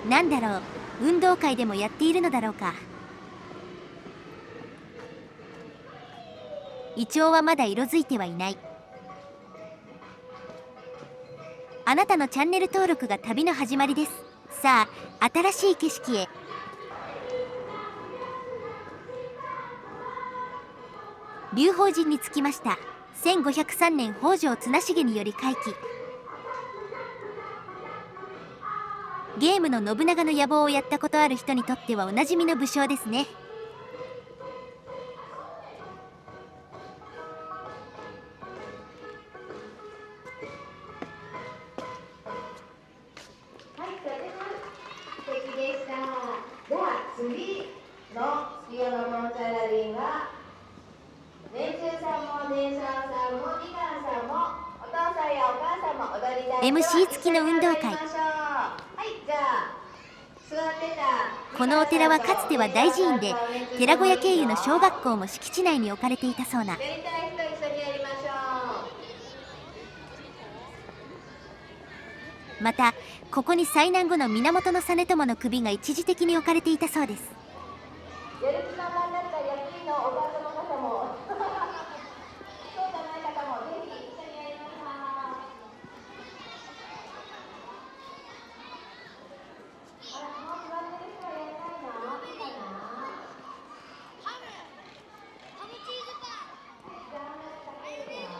なんだろう、運動会でもやっているのだろうか。イチョウはまだ色づいてはいない。あなたのチャンネル登録が旅の始まりです。さあ、新しい景色へ。龍宝寺に着きました。1503年北条綱成により開基。ゲームの信長の野望をやったことある人にとってはおなじみの武将ですね。素敵でした。では次のスピオのモンチャラリンは年中さんも年少さんもみかんさんもお父さんやお母さんも踊りたい人は MC 付きの運動会。はい、じゃあ座ってたこのお寺はかつては大寺院で、寺小屋経由の小学校も敷地内に置かれていたそうな。やりたい人一緒にやりましょまたここに災難後の源実朝の首が一時的に置かれていたそうです。う。やる気満々だった役員のお母様方もそうじゃない方もぜひ一緒にやりましょう。あら、もう座ってる人はやりたいの？いいかな？じゃあ、かけるよ。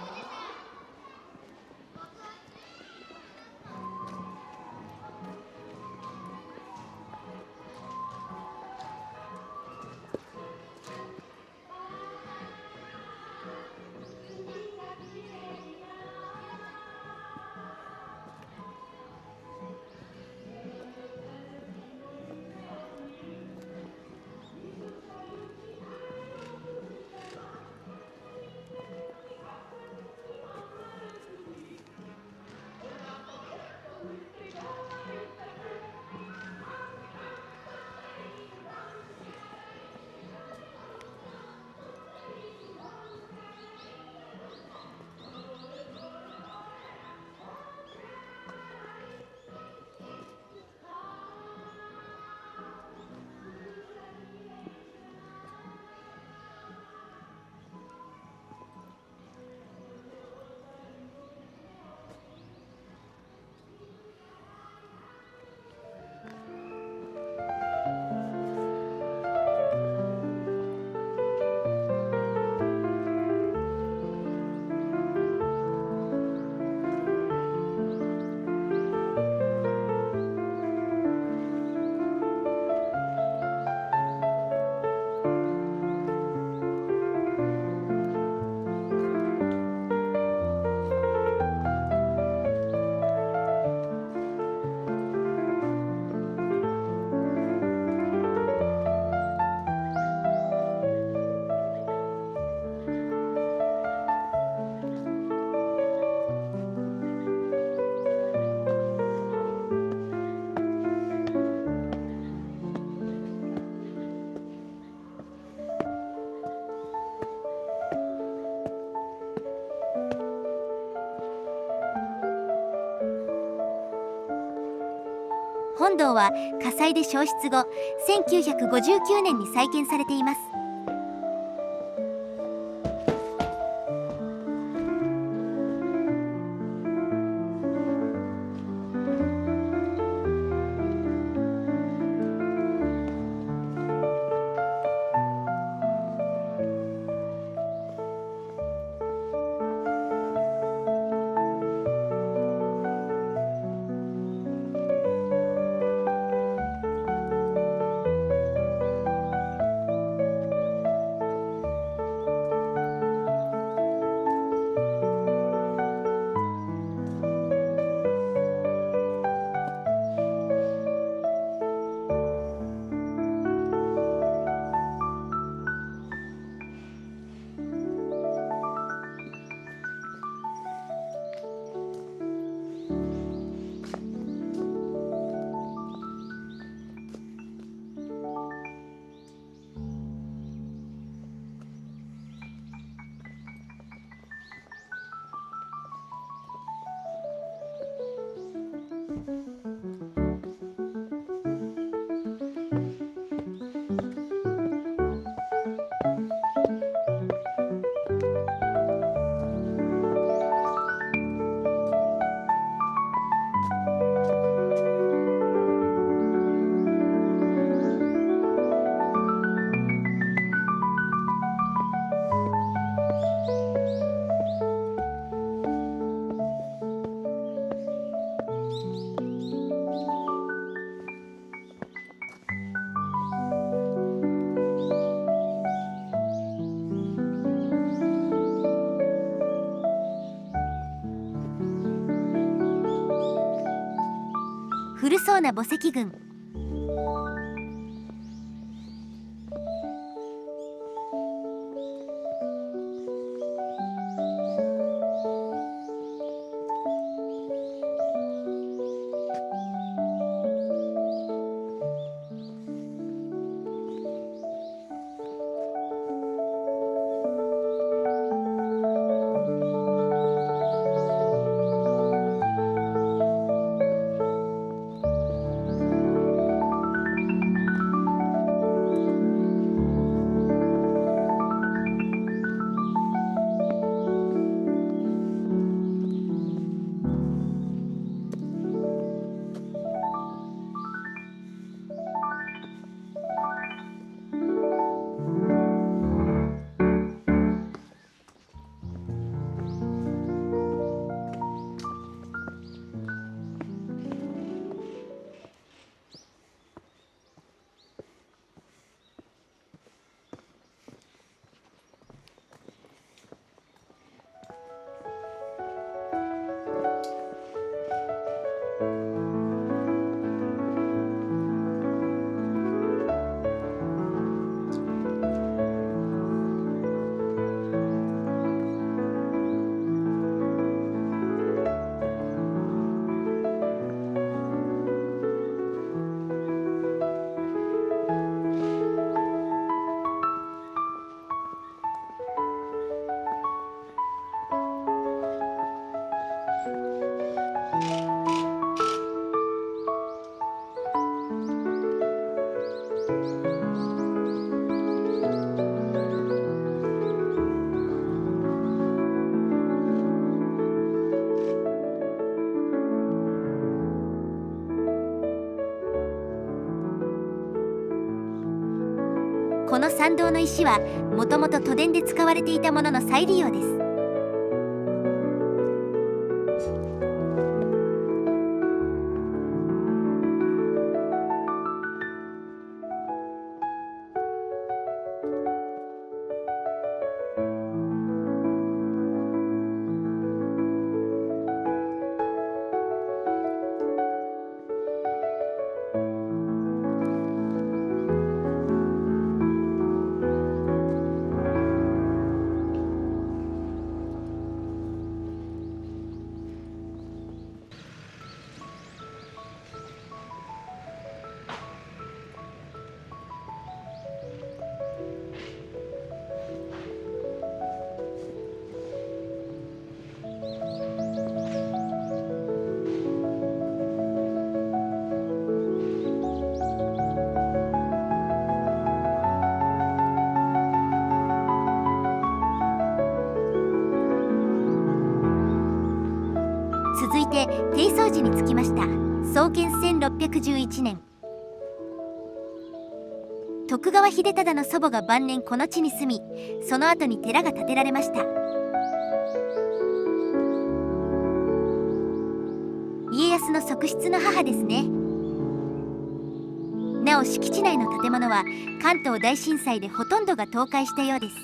本堂は火災で焼失後1959年に再建されています。古そうな墓石群。この参道の石はもともと都電で使われていたものの再利用です。続いて定宗寺に着きました。創建1611年、徳川秀忠の祖母が晩年この地に住み、その後に寺が建てられました。家康の側室の母ですね。なお敷地内の建物は関東大震災でほとんどが倒壊したようです。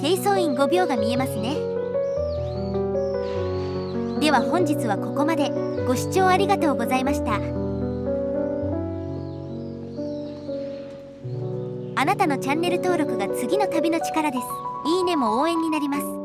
低層院5秒が見えますね。では本日はここまで。ご視聴ありがとうございました。あなたのチャンネル登録が次の旅の力です。いいねも応援になります。